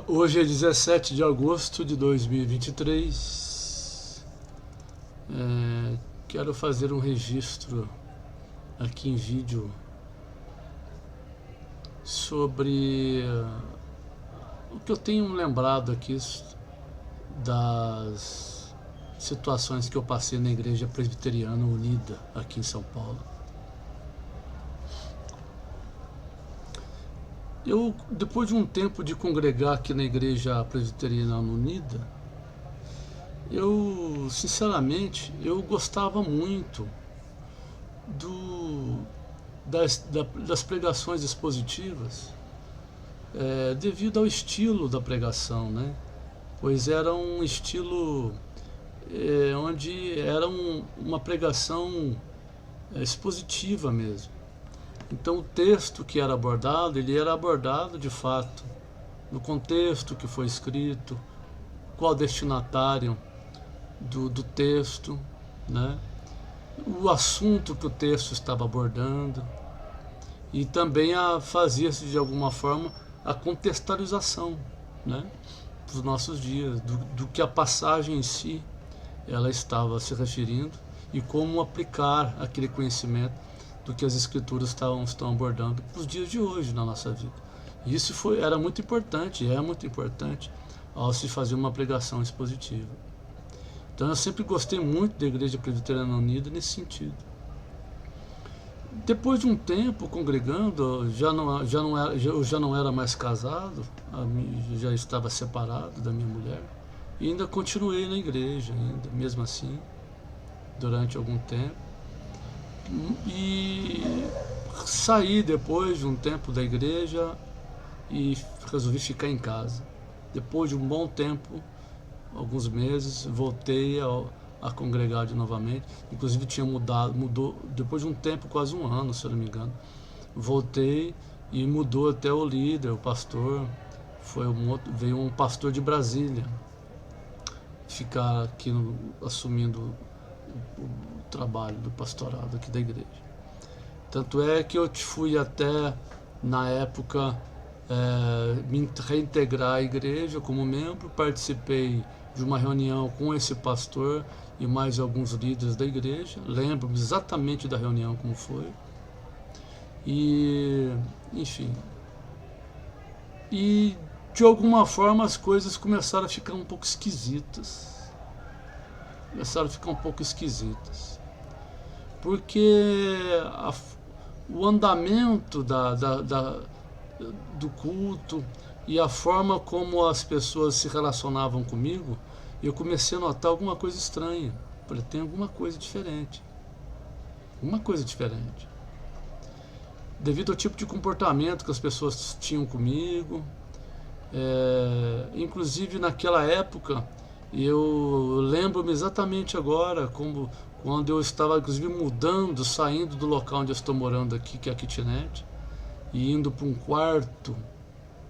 Hoje é 17 de agosto de 2023. Quero fazer um registro aqui em vídeo sobre o que eu tenho lembrado aqui das situações que eu passei na Igreja Presbiteriana Unida aqui em São Paulo. Depois de um tempo de congregar aqui na Igreja Presbiteriana Unida, sinceramente, eu gostava muito das pregações expositivas, devido ao estilo da pregação, né? Pois era um estilo onde era uma pregação expositiva mesmo. Então o texto que era abordado, ele era abordado de fato no contexto que foi escrito, qual destinatário do texto, né? O assunto que o texto estava abordando, e também fazia-se de alguma forma a contextualização, né, dos nossos dias, do que a passagem em si ela estava se referindo e como aplicar aquele conhecimento do que as escrituras estão abordando para os dias de hoje na nossa vida. E isso era muito importante, é muito importante ao se fazer uma pregação expositiva. Então eu sempre gostei muito da Igreja Presbiteriana Unida nesse sentido. Depois de um tempo congregando, eu já não era mais casado, já estava separado da minha mulher, e ainda continuei na igreja, ainda, mesmo assim, durante algum tempo. E saí depois de um tempo da igreja e resolvi ficar em casa. Depois de um bom tempo, alguns meses, voltei a congregar novamente. Inclusive mudou depois de um tempo, quase um ano, se eu não me engano. Voltei e mudou até o líder, o pastor. Veio um pastor de Brasília ficar aqui assumindo o trabalho do pastorado aqui da igreja. Tanto é que eu fui até, na época, me reintegrar à igreja como membro, participei de uma reunião com esse pastor e mais alguns líderes da igreja, lembro exatamente da reunião como foi, e enfim, e de alguma forma as coisas começaram a ficar um pouco esquisitas, porque o andamento do culto e a forma como as pessoas se relacionavam comigo, eu comecei a notar alguma coisa estranha. Falei, tem alguma coisa diferente. Devido ao tipo de comportamento que as pessoas tinham comigo. Inclusive naquela época, eu lembro-me exatamente agora, quando eu estava inclusive saindo do local onde eu estou morando aqui, que é a kitnet, e indo para um quarto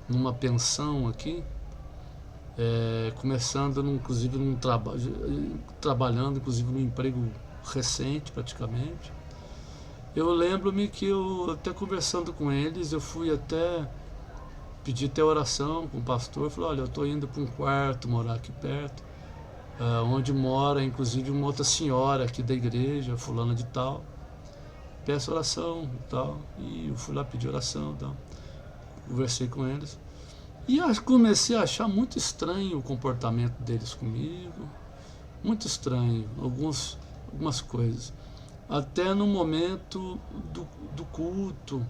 numa pensão aqui, começando inclusive trabalhando inclusive num emprego recente praticamente. Eu lembro-me que eu até conversando com eles, eu fui até pedir até oração com o pastor, falei, olha, eu estou indo para um quarto morar aqui perto, onde mora inclusive uma outra senhora aqui da igreja, fulana de tal, peço oração e tal. E eu fui lá pedir oração e tal, conversei com eles e comecei a achar muito estranho o comportamento deles comigo, muito estranho, algumas coisas, até no momento do culto,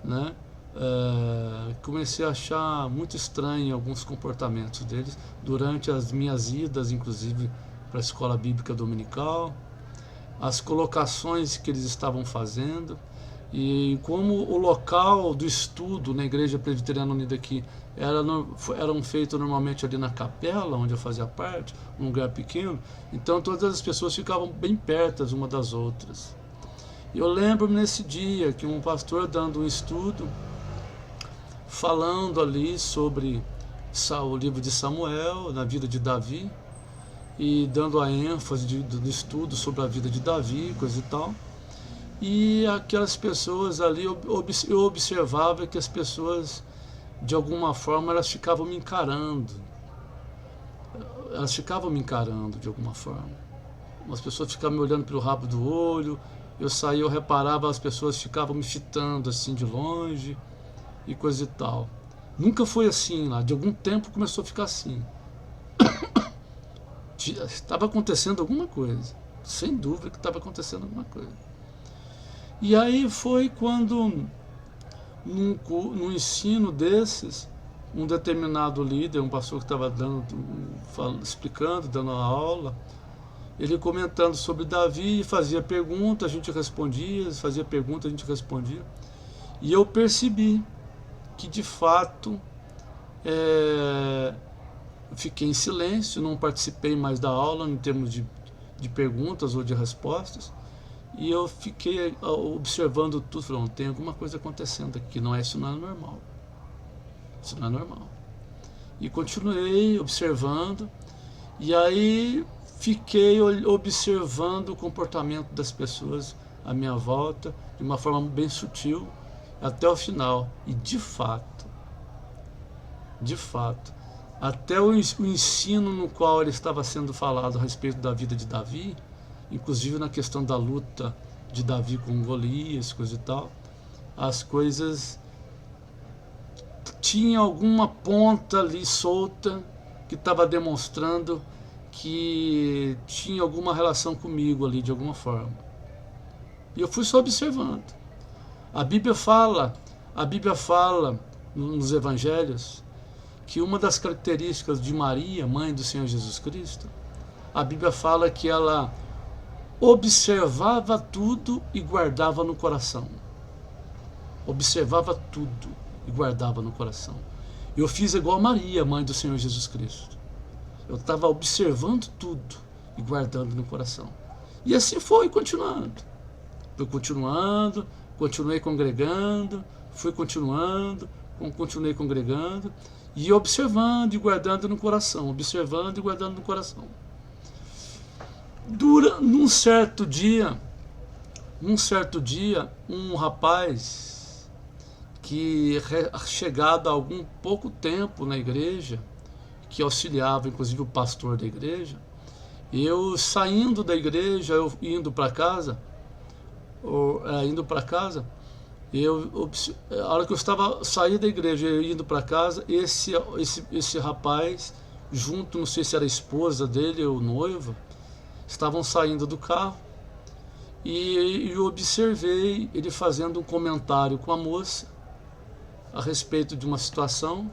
né? Comecei a achar muito estranho alguns comportamentos deles durante as minhas idas, inclusive para a escola bíblica dominical, as colocações que eles estavam fazendo, e como o local do estudo na Igreja Presbiteriana Unida aqui eram feitos normalmente ali na capela onde eu fazia parte, um lugar pequeno, então todas as pessoas ficavam bem perto uma das outras. E eu lembro-me nesse dia que um pastor dando um estudo, falando ali sobre o livro de Samuel, na vida de Davi, e dando a ênfase do estudo sobre a vida de Davi, coisa e tal. E aquelas pessoas ali, eu observava que as pessoas de alguma forma elas ficavam me encarando. Elas ficavam me encarando de alguma forma. As pessoas ficavam me olhando pelo rabo do olho, eu saía, eu reparava, as pessoas ficavam me fitando assim de longe e coisa e tal. Nunca foi assim lá, de algum tempo começou a ficar assim. Estava acontecendo alguma coisa, sem dúvida que estava acontecendo alguma coisa. E aí foi quando, num ensino desses, um determinado líder, um pastor que estava explicando, dando a aula, ele comentando sobre Davi, fazia pergunta, a gente respondia, fazia pergunta, a gente respondia. E eu percebi que de fato fiquei em silêncio, não participei mais da aula em termos de perguntas ou de respostas. E eu fiquei observando tudo, falando, tem alguma coisa acontecendo aqui, isso não é normal. Isso não é normal. E continuei observando, e aí fiquei observando o comportamento das pessoas à minha volta, de uma forma bem sutil, até o final. E de fato, até o ensino no qual ele estava sendo falado a respeito da vida de Davi, inclusive na questão da luta de Davi com Golias, coisa e tal, as coisas tinha alguma ponta ali solta que estava demonstrando que tinha alguma relação comigo ali de alguma forma. E eu fui só observando. A Bíblia fala nos evangelhos que uma das características de Maria, mãe do Senhor Jesus Cristo, a Bíblia fala que ela observava tudo e guardava no coração. Observava tudo e guardava no coração. Eu fiz igual Maria, mãe do Senhor Jesus Cristo. Eu estava observando tudo e guardando no coração. E assim foi, continuando. Fui continuando, continuei congregando, continuei congregando e observando e guardando no coração, observando e guardando no coração. Num certo dia, um rapaz que chegado há algum pouco tempo na igreja, que auxiliava inclusive o pastor da igreja, eu saindo da igreja, eu indo para casa, a hora que eu estava saindo da igreja, eu indo para casa, esse rapaz, junto, não sei se era a esposa dele ou noiva, estavam saindo do carro e eu observei ele fazendo um comentário com a moça a respeito de uma situação,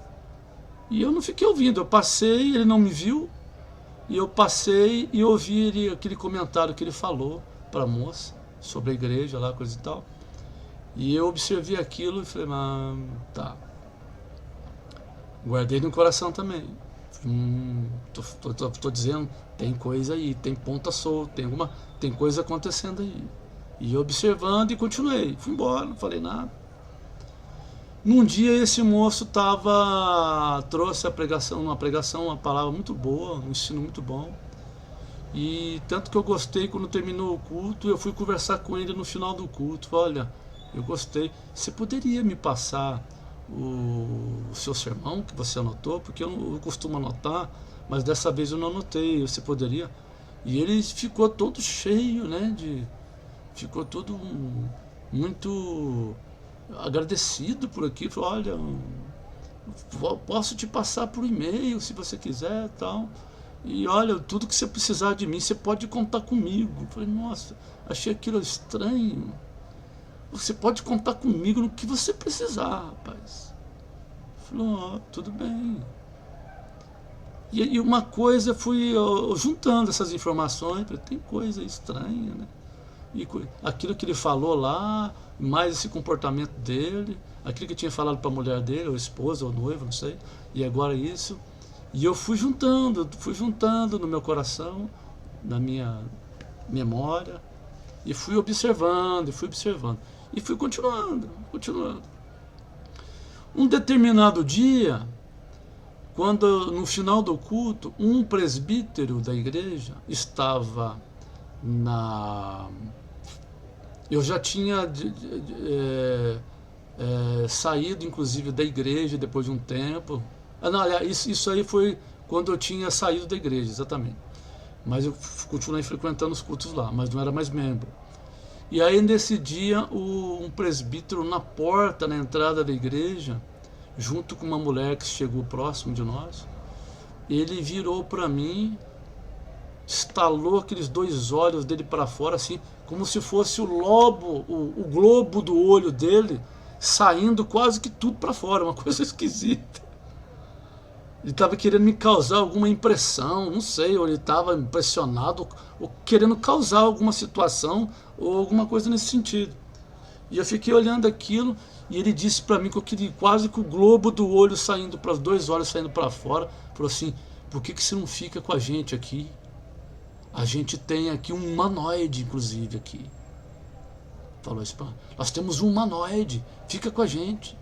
e eu não fiquei ouvindo, eu passei, ele não me viu, e eu passei e ouvi aquele comentário que ele falou para a moça sobre a igreja lá, coisa e tal. E eu observei aquilo e falei, tá. Guardei no coração também. Tô dizendo, tem coisa aí, tem ponta solta, tem coisa acontecendo aí. E observando e continuei. Fui embora, não falei nada. Num dia esse moço trouxe uma pregação, uma palavra muito boa, um ensino muito bom. E tanto que eu gostei, quando terminou o culto, eu fui conversar com ele no final do culto. Olha, eu gostei. Você poderia me passar o seu sermão que você anotou? Porque eu costumo anotar, mas dessa vez eu não anotei. Você poderia? E ele ficou todo cheio, né? Ficou todo muito agradecido por aquilo. Falou, olha, posso te passar por e-mail se você quiser, tal. E olha, tudo que você precisar de mim, você pode contar comigo. Eu falei, nossa, achei aquilo estranho. Você pode contar comigo no que você precisar, rapaz. Falou, tudo bem. E uma coisa, fui juntando essas informações, tem coisa estranha, né? E aquilo que ele falou lá, mais esse comportamento dele, aquilo que tinha falado para a mulher dele, ou esposa, ou noiva, não sei, e agora isso. E eu fui juntando no meu coração, na minha memória, e fui observando, e fui continuando. Um determinado dia, quando no final do culto, um presbítero da igreja estava eu já tinha saído inclusive da igreja depois de um tempo. Não, aliás, isso aí foi quando eu tinha saído da igreja, exatamente. Mas eu continuei frequentando os cultos lá, mas não era mais membro. E aí nesse dia um presbítero na porta, na entrada da igreja, junto com uma mulher que chegou próximo de nós, ele virou para mim, estalou aqueles dois olhos dele para fora, assim, como se fosse o lobo, o globo do olho dele, saindo quase que tudo para fora, uma coisa esquisita. Ele estava querendo me causar alguma impressão, não sei, ou ele estava impressionado, ou querendo causar alguma situação, ou alguma coisa nesse sentido. E eu fiquei olhando aquilo, e ele disse para mim, com aquele, quase que o globo do olho saindo para os dois olhos saindo para fora, falou assim: por que você não fica com a gente aqui? A gente tem aqui um humanoide, inclusive, aqui. Falou isso para mim. Nós temos um humanoide, fica com a gente.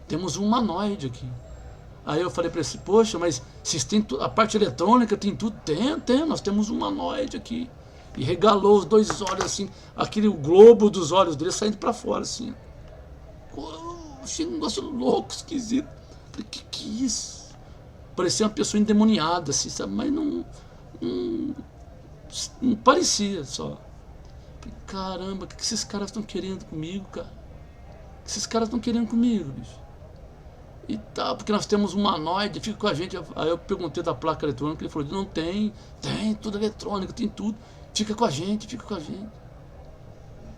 Temos um humanoide aqui. Aí eu falei para ele: poxa, mas vocês têm a parte eletrônica, tem tudo? Tem, nós temos um humanoide aqui. E regalou os dois olhos assim, aquele globo dos olhos dele saindo para fora assim. Achei um negócio louco, esquisito. Falei: que é isso? Parecia uma pessoa endemoniada assim, sabe? Mas não parecia só. Falei: caramba, o que esses caras estão querendo comigo, cara? O que esses caras estão querendo comigo, bicho? E tal, porque nós temos um humanoide, fica com a gente. Aí eu perguntei da placa eletrônica, ele falou: não tem, tudo eletrônico, tem tudo. Fica com a gente, fica com a gente.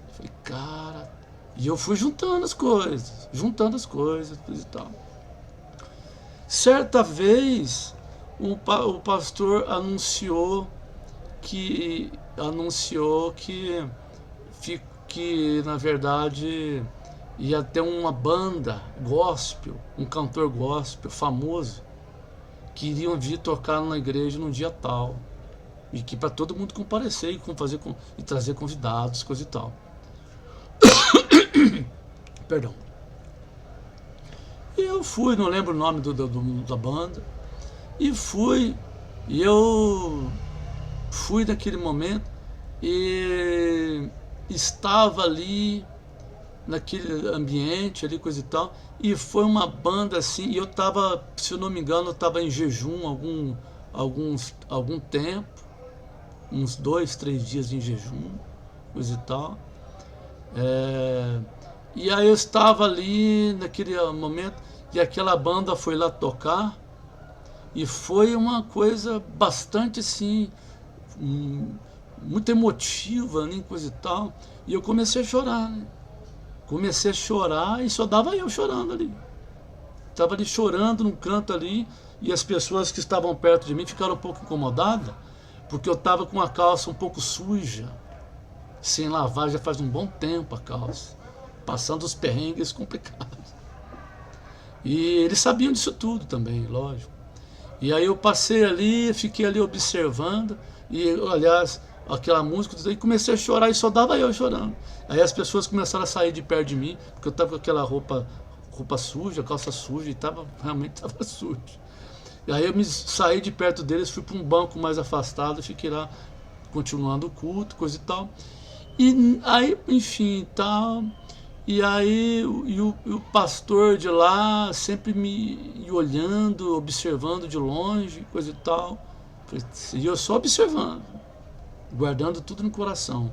Eu falei: cara. E eu fui juntando as coisas e tal. Certa vez, o pastor anunciou que na verdade ia ter uma banda gospel, um cantor gospel famoso, que iriam vir tocar na igreja num dia tal, e que para todo mundo comparecer e trazer convidados, coisa e tal. Perdão. E eu fui, não lembro o nome da banda, e eu fui naquele momento e estava ali naquele ambiente ali, coisa e tal, e foi uma banda assim, e eu estava, se eu não me engano, eu estava em jejum algum tempo, uns 2, 3 dias em jejum, coisa e tal. E aí eu estava ali naquele momento, e aquela banda foi lá tocar, e foi uma coisa bastante assim, muito emotiva, né, coisa e tal, e eu comecei a chorar, né? Comecei a chorar e só dava eu chorando ali. Estava ali chorando num canto ali, e as pessoas que estavam perto de mim ficaram um pouco incomodadas, porque eu estava com a calça um pouco suja, sem lavar já faz um bom tempo a calça, passando os perrengues complicados. E eles sabiam disso tudo também, lógico. E aí eu passei ali, fiquei ali observando, e aliás, aquela música, e comecei a chorar e só dava eu chorando. Aí as pessoas começaram a sair de perto de mim, porque eu estava com aquela roupa suja, calça suja, e realmente estava suja. E aí eu saí de perto deles, fui para um banco mais afastado, fiquei lá continuando o culto, coisa e tal. E aí, enfim, tal. E aí o pastor de lá sempre me olhando, observando de longe, coisa e tal. E eu só observando, guardando tudo no coração,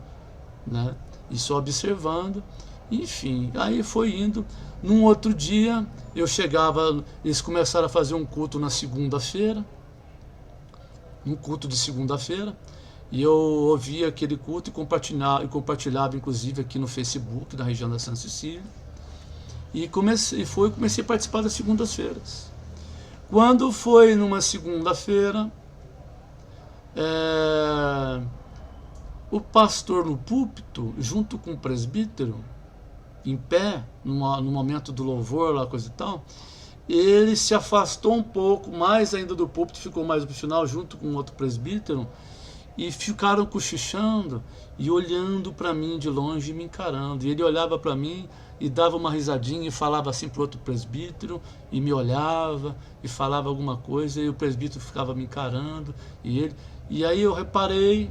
né? E só observando, enfim, aí foi indo. Num outro dia, eu chegava, eles começaram a fazer um culto na segunda-feira, um culto de segunda-feira, e eu ouvia aquele culto e compartilhava inclusive aqui no Facebook, da região da Santa Cecília, e comecei a participar das segundas-feiras. Quando foi numa segunda-feira, o pastor no púlpito, junto com o presbítero, em pé, no momento do louvor, lá, coisa e tal, ele se afastou um pouco mais ainda do púlpito, ficou mais no final, junto com outro presbítero, e ficaram cochichando e olhando para mim de longe e me encarando. E ele olhava para mim e dava uma risadinha e falava assim para o outro presbítero, e me olhava e falava alguma coisa, e o presbítero ficava me encarando, e aí eu reparei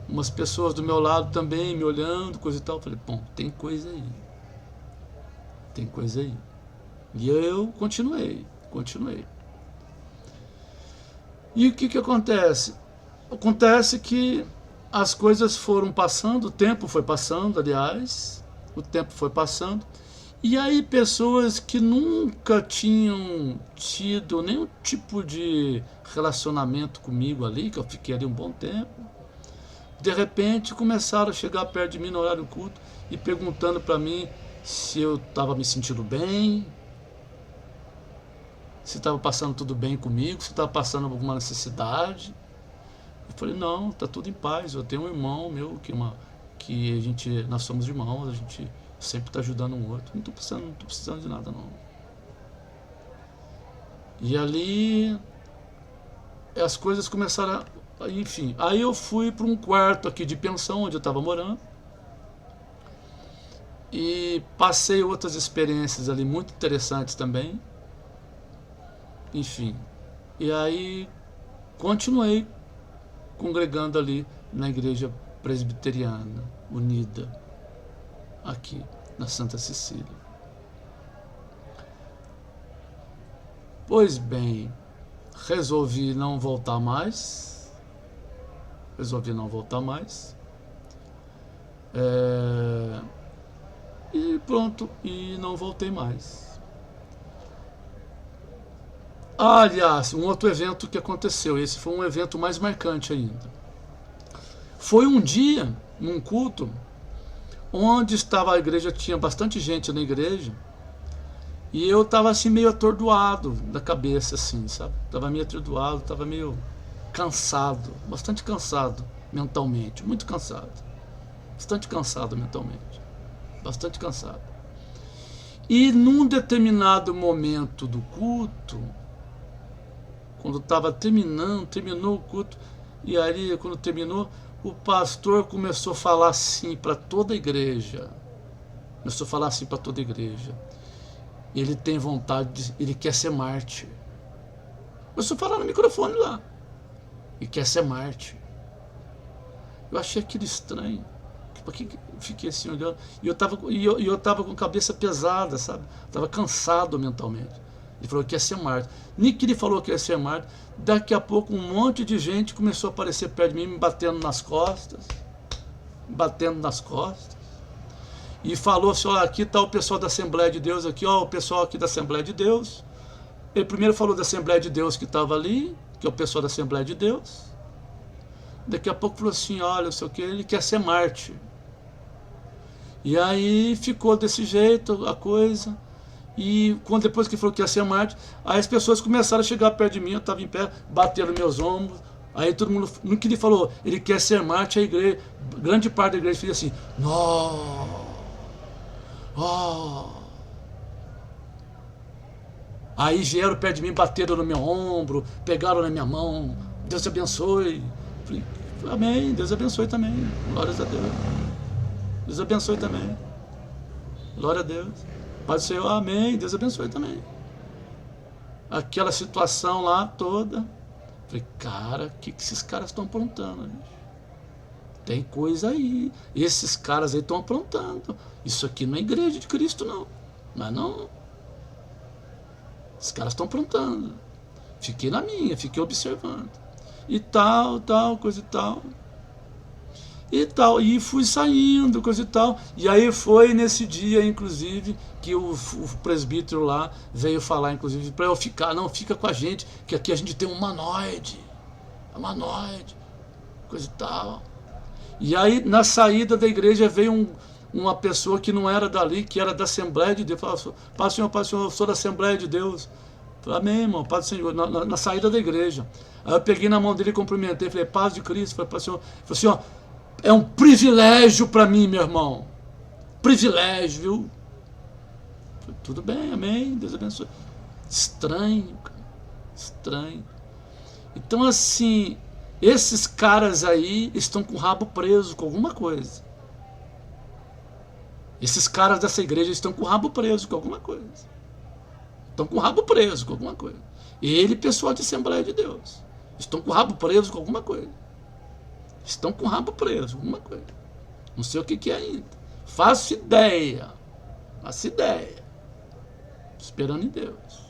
umas pessoas do meu lado também me olhando, coisa e tal. Falei: bom, tem coisa aí. tem coisa aí. E eu continuei. E o que acontece? Acontece que as coisas foram passando, o tempo foi passando, aliás, o tempo foi passando, e aí pessoas que nunca tinham tido nenhum tipo de relacionamento comigo ali, que eu fiquei ali um bom tempo, de repente começaram a chegar perto de mim no horário do culto e perguntando para mim se eu estava me sentindo bem, se estava passando tudo bem comigo, se estava passando alguma necessidade. Eu falei, não, tá tudo em paz. Eu tenho um irmão meu que nós somos irmãos, a gente sempre está ajudando um outro. Não tô precisando de nada, não. E ali as coisas começaram a, enfim, aí eu fui para um quarto aqui de pensão onde eu estava morando e passei outras experiências ali muito interessantes também. Enfim, e aí continuei congregando ali na Igreja Presbiteriana Unida, aqui na Santa Cecília. Pois bem, resolvi não voltar mais. E pronto, e não voltei mais. Aliás, um outro evento que aconteceu, esse foi um evento mais marcante ainda. Foi um dia, num culto, onde estava a igreja, tinha bastante gente na igreja, e eu estava assim meio atordoado da cabeça, assim, sabe? Estava meio atordoado, estava meio cansado, bastante cansado mentalmente, muito cansado. Bastante cansado mentalmente, bastante cansado. E num determinado momento do culto, quando estava terminou o culto, e aí quando terminou, o pastor começou a falar assim para toda a igreja. Ele tem vontade, ele quer ser mártir. Começou a falar no microfone lá. E quer ser mártir. Eu achei aquilo estranho. Porque fiquei assim olhando. E eu tava com a cabeça pesada, sabe? Estava cansado mentalmente. Ele falou que ia ser mártir. Nem que ele falou que ia ser mártir, daqui a pouco um monte de gente começou a aparecer perto de mim, me batendo nas costas. E falou assim, ó, aqui está o pessoal da Assembleia de Deus, aqui, ó, o pessoal aqui da Assembleia de Deus. Ele primeiro falou da Assembleia de Deus que estava ali, que é o pessoal da Assembleia de Deus. Daqui a pouco falou assim, olha, não sei o que, ele quer ser mártir. E aí ficou desse jeito a coisa. E depois que falou que ia ser mártir, aí as pessoas começaram a chegar perto de mim, eu estava em pé, bateram meus ombros. Aí todo mundo, no que ele falou, ele quer ser mártir, a igreja, grande parte da igreja fez assim, não. Aí vieram perto de mim, bateram no meu ombro, pegaram na minha mão, Deus te abençoe. Falei, amém, Deus abençoe também, glórias a Deus. Deus abençoe também, glória a Deus. Paz do Senhor, amém, Deus abençoe também. Aquela situação lá toda, falei, cara, o que esses caras estão aprontando, gente? Tem coisa aí, esses caras aí estão aprontando. Isso aqui não é igreja de Cristo, não. Mas não. Esses caras estão aprontando. Fiquei na minha, fiquei observando. E tal, coisa e tal. E fui saindo, coisa e tal. E aí foi nesse dia, inclusive, que o presbítero lá veio falar, inclusive, para eu ficar. Não, fica com a gente, que aqui a gente tem um humanoide. Coisa e tal. E aí, na saída da igreja, veio uma pessoa que não era dali, que era da Assembleia de Deus. Falou, Paz do Senhor, eu sou da Assembleia de Deus. Falei, amém, irmão, Paz do Senhor, na saída da igreja. Aí eu peguei na mão dele e cumprimentei, falei, paz de Cristo. Falei, Paz do Senhor. Falei assim, ó, é um privilégio para mim, meu irmão. Privilégio, viu? Falei, tudo bem, amém, Deus abençoe. Estranho, cara, estranho. Então, assim, esses caras aí estão com o rabo preso com alguma coisa. Esses caras dessa igreja estão com o rabo preso com alguma coisa. Ele, pessoal de Assembleia de Deus, estão com o rabo preso com alguma coisa. Não sei o que é ainda. Faço ideia. esperando em Deus.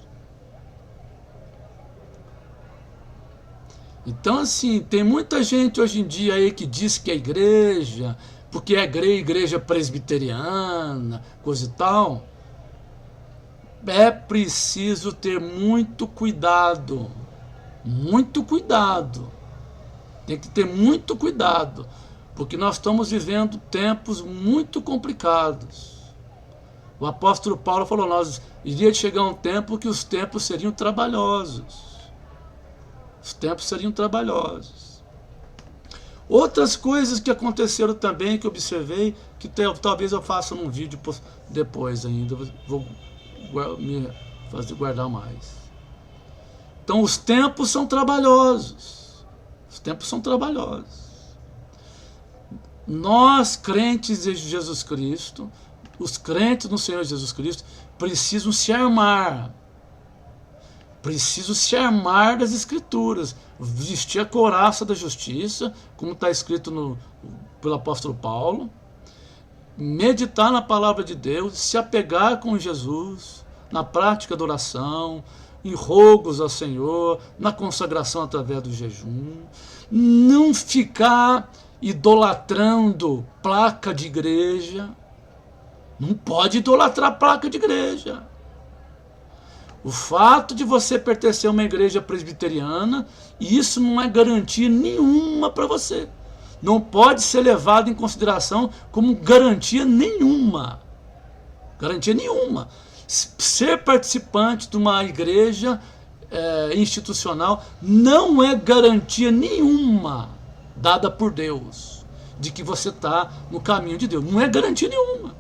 Então, assim, tem muita gente hoje em dia aí que diz que é igreja, porque é igreja presbiteriana, coisa e tal. É preciso ter muito cuidado. Muito cuidado. Tem que ter muito cuidado, porque nós estamos vivendo tempos muito complicados. O apóstolo Paulo falou, nós iria chegar um tempo que os tempos seriam trabalhosos. Os tempos seriam trabalhosos. Outras coisas que aconteceram também, que eu observei, que talvez eu faça num vídeo depois ainda, vou me fazer guardar mais. Então os tempos são trabalhosos. Os tempos são trabalhosos. Nós, crentes de Jesus Cristo, os crentes no Senhor Jesus Cristo, precisam se armar. Precisam se armar das Escrituras, vestir a couraça da justiça, como está escrito pelo apóstolo Paulo, meditar na palavra de Deus, se apegar com Jesus, na prática da oração, em rogos ao Senhor, na consagração através do jejum, não ficar idolatrando placa de igreja. Não pode idolatrar placa de igreja. O fato de você pertencer a uma igreja presbiteriana, isso não é garantia nenhuma para você. Não pode ser levado em consideração como garantia nenhuma. Garantia nenhuma. Ser participante de uma igreja institucional não é garantia nenhuma dada por Deus de que você está no caminho de Deus. Não é garantia nenhuma.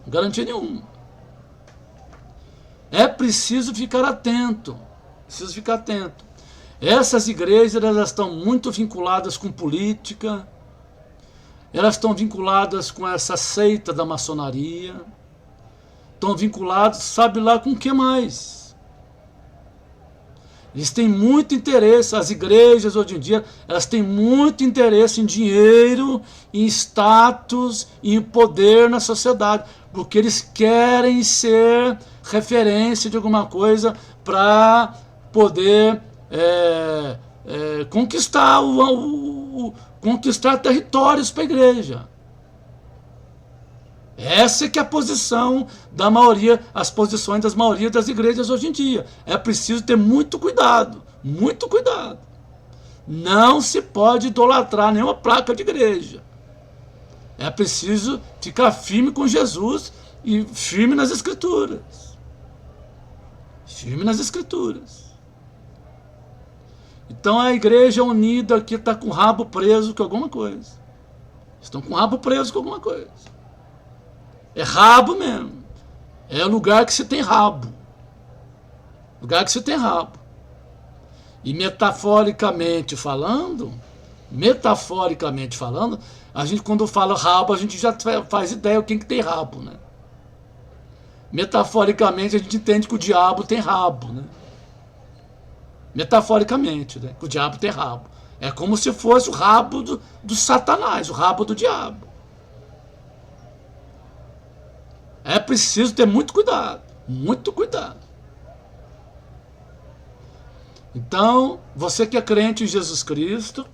Garantia nenhuma. É preciso ficar atento. Preciso ficar atento. Essas igrejas, elas estão muito vinculadas com política. Elas estão vinculadas com essa seita da maçonaria. Estão vinculados, sabe lá com o que mais. Eles têm muito interesse, as igrejas hoje em dia, elas têm muito interesse em dinheiro, em status, em poder na sociedade, porque eles querem ser referência de alguma coisa para poder conquistar conquistar territórios para a igreja. Essa é que é a posição da maioria, as posições das maiorias das igrejas hoje em dia. É preciso ter muito cuidado, muito cuidado. Não se pode idolatrar nenhuma placa de igreja. É preciso ficar firme com Jesus e firme nas Escrituras. Firme nas Escrituras. Então a igreja unida aqui está com o rabo preso com alguma coisa. Estão com o rabo preso com alguma coisa. É rabo mesmo. É o lugar que se tem rabo. Lugar que se tem rabo. E metaforicamente falando, a gente quando fala rabo, a gente já faz ideia de quem que tem rabo, né? Metaforicamente a gente entende que o diabo tem rabo, né? Metaforicamente, né? Que o diabo tem rabo. É como se fosse o rabo do Satanás, o rabo do diabo. É preciso ter muito cuidado, muito cuidado. Então, você que é crente em Jesus Cristo,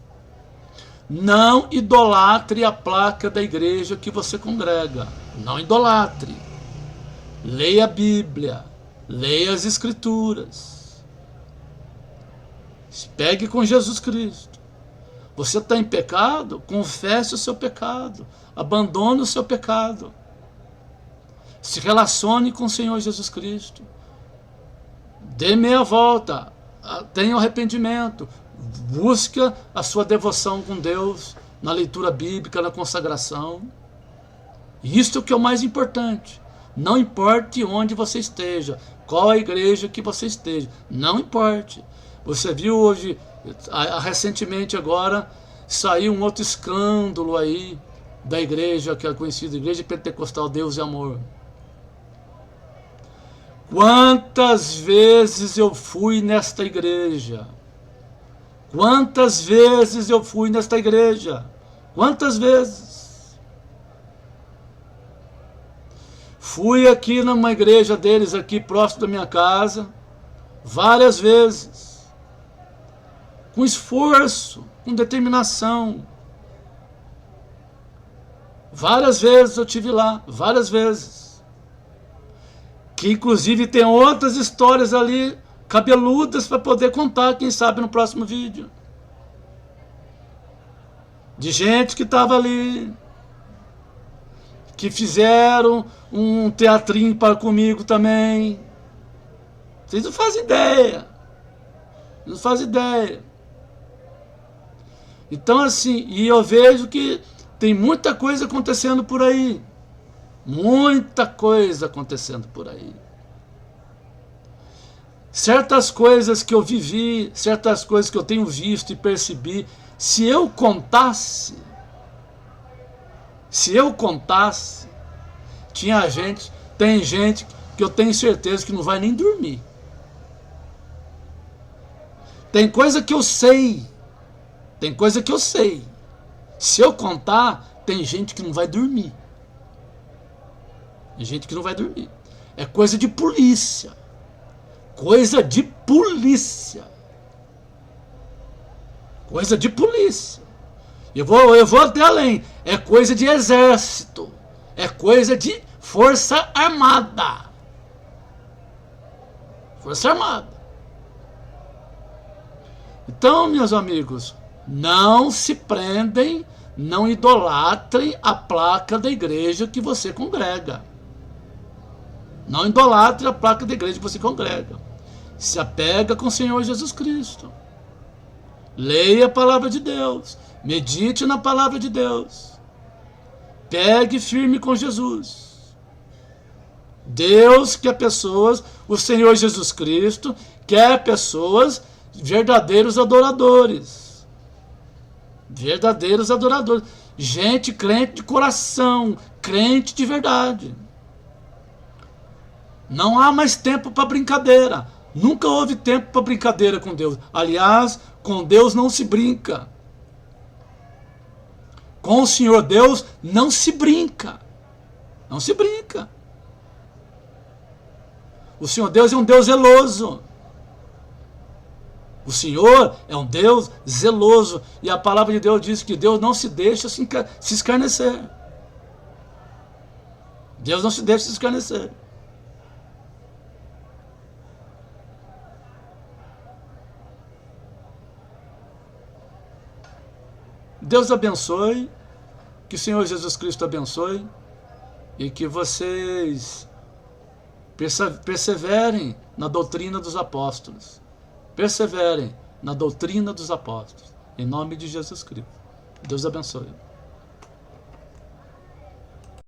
não idolatre a placa da igreja que você congrega. Não idolatre. Leia a Bíblia, leia as Escrituras. Se pegue com Jesus Cristo. Você está em pecado? Confesse o seu pecado. Abandone o seu pecado. Se relacione com o Senhor Jesus Cristo. Dê meia volta. Tenha arrependimento. Busque a sua devoção com Deus na leitura bíblica, na consagração. Isso é o que é o mais importante. Não importe onde você esteja, qual a igreja que você esteja. Não importe. Você viu hoje, recentemente agora, saiu um outro escândalo aí da igreja, que é a conhecida Igreja Pentecostal Deus e Amor. Quantas vezes eu fui nesta igreja? Quantas vezes eu fui nesta igreja? Quantas vezes? Fui aqui numa igreja deles, aqui próximo da minha casa, várias vezes, com esforço, com determinação. Várias vezes eu tive lá, várias vezes. Que inclusive tem outras histórias ali, cabeludas, para poder contar, quem sabe, no próximo vídeo. De gente que estava ali, que fizeram um teatrinho para comigo também. Vocês não fazem ideia. Não fazem ideia. Então assim, e eu vejo que tem muita coisa acontecendo por aí. Muita coisa acontecendo por aí. Certas coisas que eu vivi, certas coisas que eu tenho visto e percebi, se eu contasse, tem gente que eu tenho certeza que não vai nem dormir. Tem coisa que eu sei. Se eu contar, tem gente que não vai dormir. Tem gente que não vai dormir. É coisa de polícia. Coisa de polícia. Coisa de polícia. Eu vou até além. É coisa de exército. É coisa de Força Armada. Força Armada. Então, meus amigos, não se prendem, não idolatrem a placa da igreja que você congrega. Não idolatre a placa da igreja que você congrega. Se apega com o Senhor Jesus Cristo. Leia a palavra de Deus. Medite na palavra de Deus. Pegue firme com Jesus. Deus quer pessoas, o Senhor Jesus Cristo quer pessoas verdadeiros adoradores. Verdadeiros adoradores. Gente crente de coração, crente de verdade. Não há mais tempo para brincadeira. Nunca houve tempo para brincadeira com Deus. Aliás, com Deus não se brinca. Com o Senhor Deus não se brinca. Não se brinca. O Senhor Deus é um Deus zeloso. O Senhor é um Deus zeloso. E a palavra de Deus diz que Deus não se deixa se escarnecer. Deus não se deixa se escarnecer. Deus abençoe, que o Senhor Jesus Cristo abençoe e que vocês perseverem na doutrina dos apóstolos. Perseverem na doutrina dos apóstolos. Em nome de Jesus Cristo. Deus abençoe.